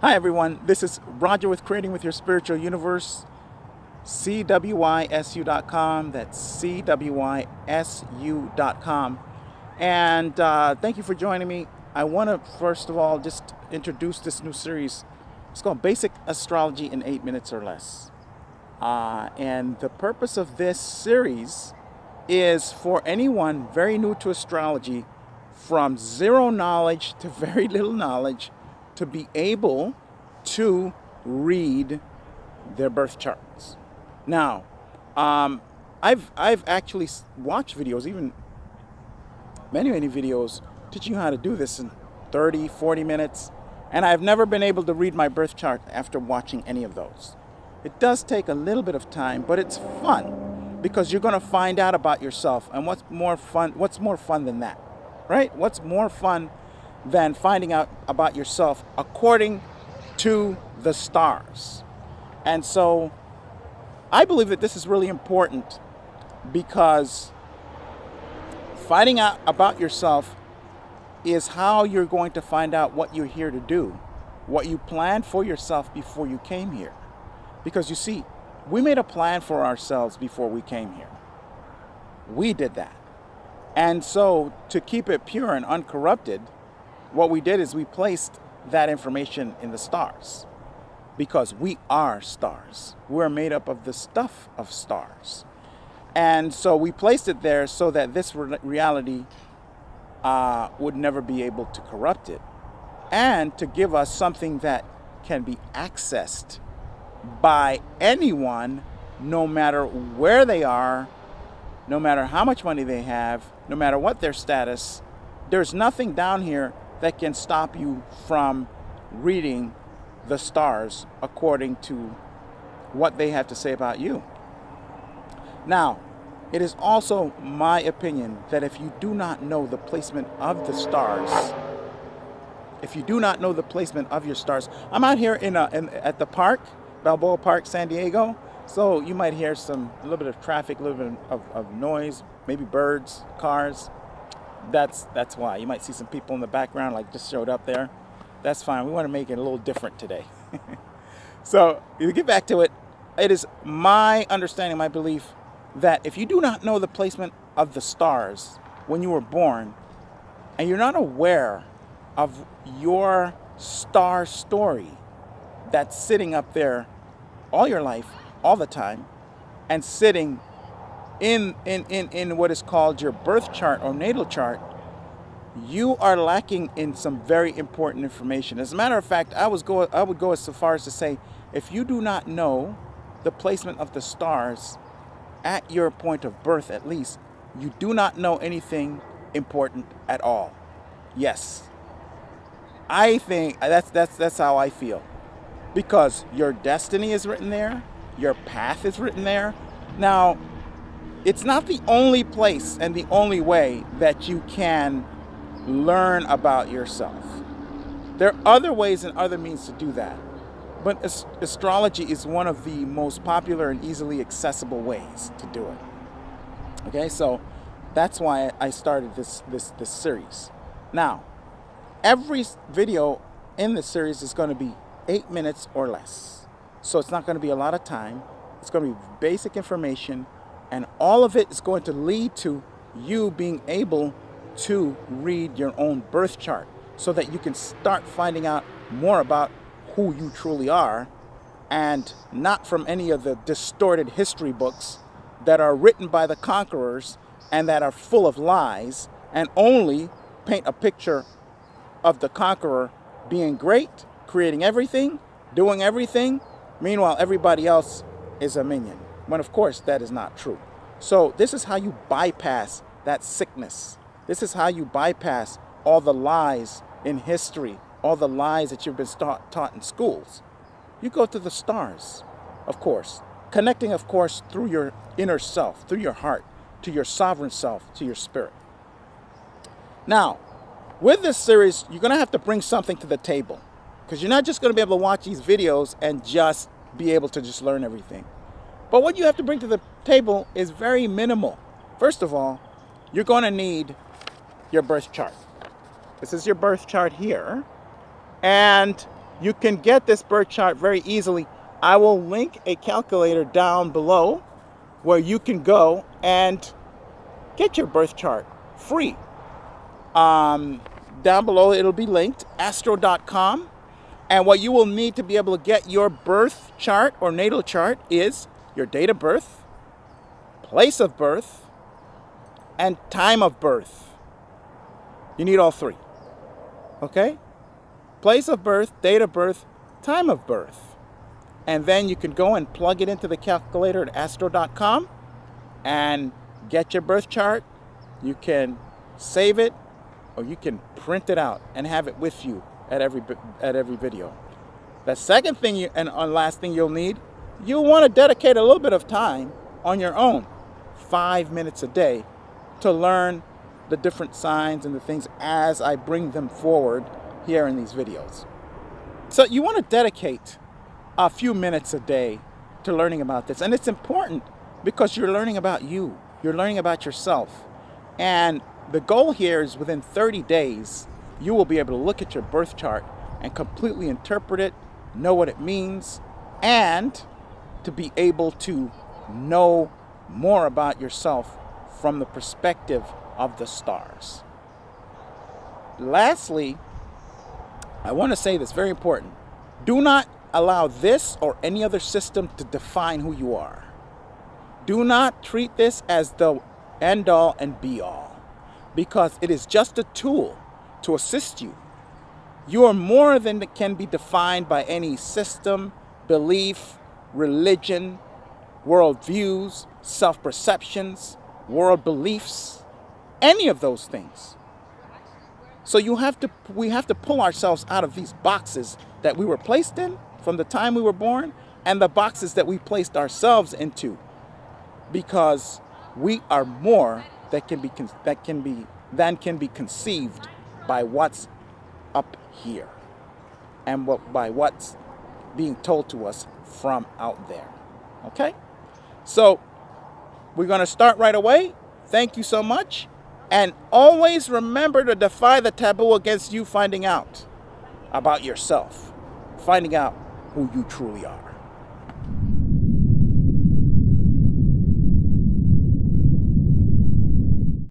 Hi everyone, this is Roger with Creating with Your Spiritual Universe, CWYSU.com. That's CWYSU.com. And thank you for joining me. I want to first of all just introduce this new series. It's called Basic Astrology in 8 minutes or less. And the purpose of this series is for anyone very new to astrology, from zero knowledge to very little knowledge, to be able to read their birth charts. Now, I've actually watched videos, even many videos, teaching you how to do this in 30, 40 minutes, and I've never been able to read my birth chart after watching any of those. It does take a little bit of time, but it's fun because you're going to find out about yourself. And what's more fun than that, right? What's more fun than finding out about yourself according to the stars? And so I believe that this is really important, because finding out about yourself is how you're going to find out what you're here to do, what you planned for yourself before you came here. Because you see, we made a plan for ourselves before we came here. We did that. And so to keep it pure and uncorrupted, what we did is we placed that information in the stars, because we are stars. We're made up of the stuff of stars. And so we placed it there so that this reality would never be able to corrupt it, and to give us something that can be accessed by anyone, no matter where they are, no matter how much money they have, no matter what their status. There's nothing down here that can stop you from reading the stars according to what they have to say about you. Now, it is also my opinion that if you do not know the placement of the stars, if you do not know the placement of your stars, I'm out here at the park, Balboa Park, San Diego. So you might hear a little bit of traffic, a little bit of noise, maybe birds, cars. That's why. You might see some people in the background, like just showed up there. That's fine. We want to make it a little different today. So to get back to it, it is my understanding, my belief, that if you do not know the placement of the stars when you were born, and you're not aware of your star story that's sitting up there all your life, all the time, and sitting in what is called your birth chart or natal chart, you are lacking in some very important information. As a matter of fact, I would go as far as to say, if you do not know the placement of the stars at your point of birth, at least, you do not know anything important at all. Yes, I think that's how I feel, because your destiny is written there, your path is written there. Now, it's not the only place and the only way that you can learn about yourself. There are other ways and other means to do that. But astrology is one of the most popular and easily accessible ways to do it. Okay, so that's why I started this series. Now, every video in this series is going to be 8 minutes or less. So it's not going to be a lot of time. It's going to be basic information. And all of it is going to lead to you being able to read your own birth chart, so that you can start finding out more about who you truly are, and not from any of the distorted history books that are written by the conquerors and that are full of lies and only paint a picture of the conqueror being great, creating everything, doing everything. Meanwhile, everybody else is a minion. When of course that is not true. So this is how you bypass that sickness. This is how you bypass all the lies in history, all the lies that you've been taught in schools. You go to the stars, of course, connecting, of course, through your inner self, through your heart, to your sovereign self, to your spirit. Now, with this series, you're going to have to bring something to the table, because you're not just going to be able to watch these videos and just be able to just learn everything. But what you have to bring to the table is very minimal. First of all, you're going to need your birth chart. This is your birth chart here. And You can get this birth chart very easily. I will link a calculator down below where you can go and get your birth chart free. Down below it'll be linked, astro.com. And what you will need to be able to get your birth chart or natal chart is your date of birth, place of birth, and time of birth. You need all three. Okay? Place of birth, date of birth, time of birth. And then you can go and plug it into the calculator at astro.com and get your birth chart. You can save it or you can print it out and have it with you at every video. The second thing and last thing you'll need, you'll want to dedicate a little bit of time on your own, 5 minutes a day, to learn the different signs and the things as I bring them forward here in these videos. So you want to dedicate a few minutes a day to learning about this. And it's important because you're learning about you. You're learning about yourself. And the goal here is within 30 days, you will be able to look at your birth chart and completely interpret it, know what it means, and to be able to know more about yourself from the perspective of the stars. Lastly, I want to say this, very important. Do not allow this or any other system to define who you are. Do not treat this as the end all and be all, because it is just a tool to assist you. You are more than can be defined by any system, belief, religion, worldviews, self-perceptions, world beliefs, any of those things. So we have to pull ourselves out of these boxes that we were placed in from the time we were born and the boxes that we placed ourselves into, because we are more that can be conceived by what's up here and by what's being told to us from out there. Okay? So we're going to start right away. Thank you so much. And always remember to defy the taboo against you finding out about yourself, finding out who you truly are.